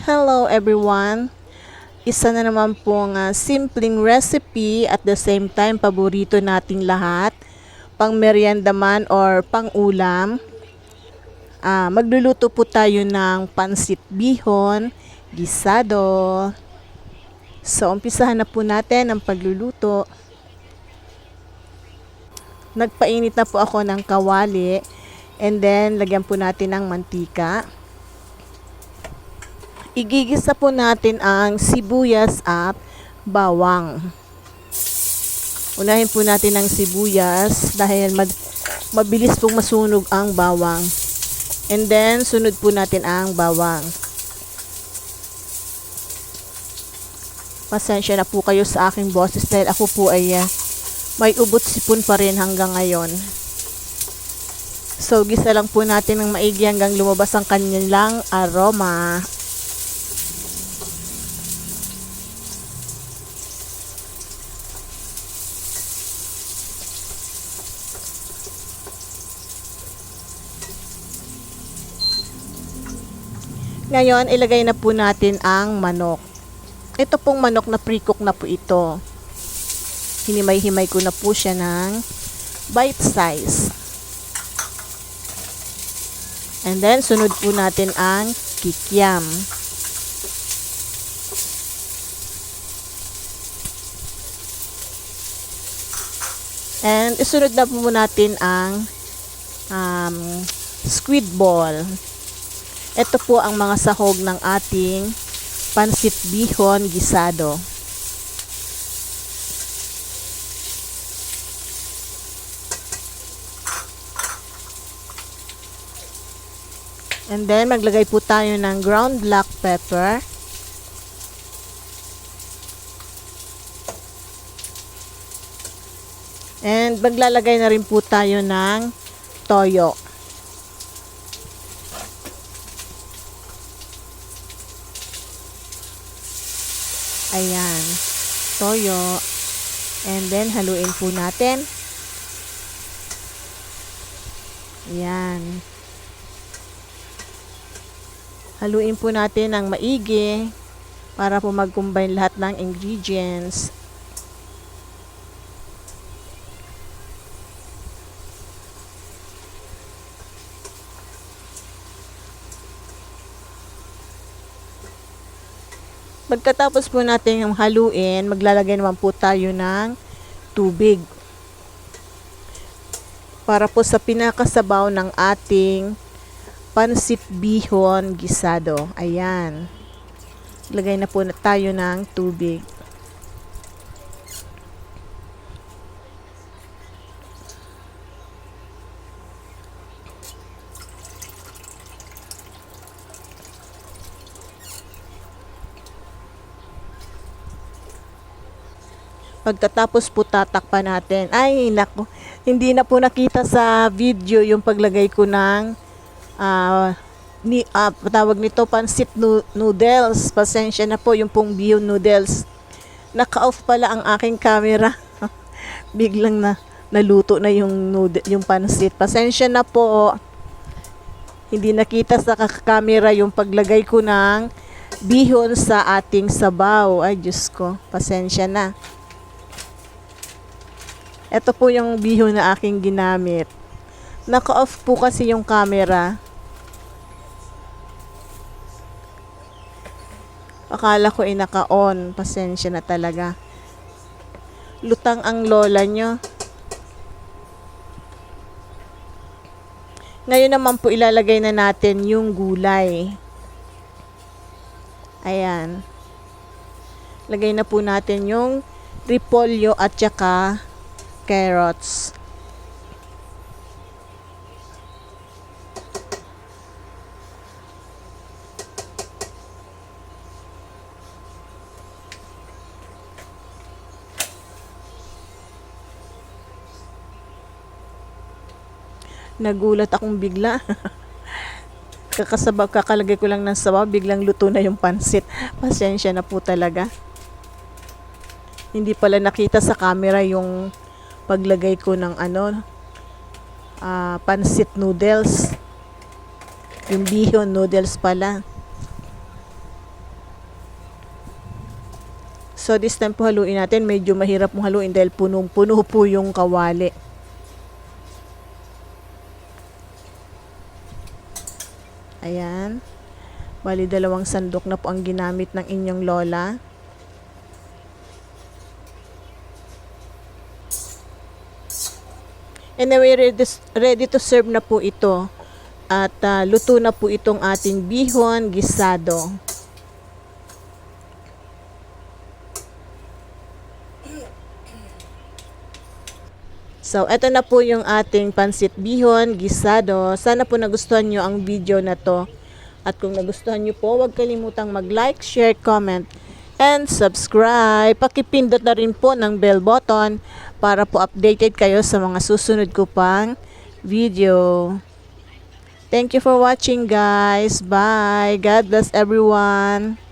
Hello everyone! Isa na naman pong simpleng recipe at the same time paborito nating lahat. Pang merienda man or pang ulam. Magluluto po tayo ng pansit bihon, gisado. So umpisahan na po natin ang pagluluto. Nagpainit na po ako ng kawali and then lagyan po natin ng mantika. Igigisa po natin ang sibuyas at bawang. Unahin po natin ang sibuyas dahil mabilis pong masunog ang bawang. And then, sunod po natin ang bawang. Pasensya na po kayo sa aking boses dahil ako po ay may ubot sipon pa rin hanggang ngayon. So, gisa lang po natin ng maigi hanggang lumabas ang kanilang aroma. Ngayon, ilagay na po natin ang manok. Ito pong manok na pre-cook na po ito. Hinimay-himay ko na po siya ng bite size. And then, sunod po natin ang kikiam. And isunod na po natin ang squid ball. Ito po ang mga sahog ng ating pansit bihon gisado. And then, maglagay po tayo ng ground black pepper. And maglalagay na rin po tayo ng toyo. Ayan, toyo. And then, haluin po natin. Ayan. Haluin po natin ng maigi para po mag-combine lahat ng ingredients. Pagkatapos po natin haluin, maglalagay naman po tayo ng tubig. Para po sa pinakasabaw ng ating pansit bihon gisado. Ayan. Lagay na po tayo ng tubig. Pagkatapos po tatakpan natin. Ay, naku. Hindi na po nakita sa video yung paglagay ko ng tawag nito pansit noodles. Pasensya na po yung pong bihon noodles. Naka-off pala ang aking camera. Biglang naluto na yung pansit. Pasensya na po. Hindi nakita sa camera yung paglagay ko ng bihon sa ating sabaw. Ay, Diyos ko. Pasensya na. Ito po yung bihon na aking ginamit. Naka-off po kasi yung camera. Akala ko ay naka-on. Pasensya na talaga. Lutang ang lola nyo. Ngayon naman po ilalagay na natin yung gulay. Ayan. Lagay na po natin yung repolyo at saka carrots. Nagulat akong bigla. Kakalagay ko lang ng sabaw, biglang luto na yung pansit. Pasensya na po talaga. Hindi pala nakita sa camera yung paglagay ko ng pansit noodles. Yung bihon noodles pala. So this time po haluin natin. Medyo mahirap mong haluin dahil punong-puno po yung kawali. Ayan. Bali 2 sandok na po ang ginamit ng inyong lola. Anyway, ready to serve na po ito. At luto na po itong ating bihon gisado. So, eto na po yung ating pansit bihon gisado. Sana po nagustuhan nyo ang video na to. At kung nagustuhan nyo po, huwag kalimutang mag-like, share, comment, and subscribe. Pakipindot na rin po ng bell button para po updated kayo sa mga susunod ko pang video. Thank you for watching, guys. Bye. God bless everyone.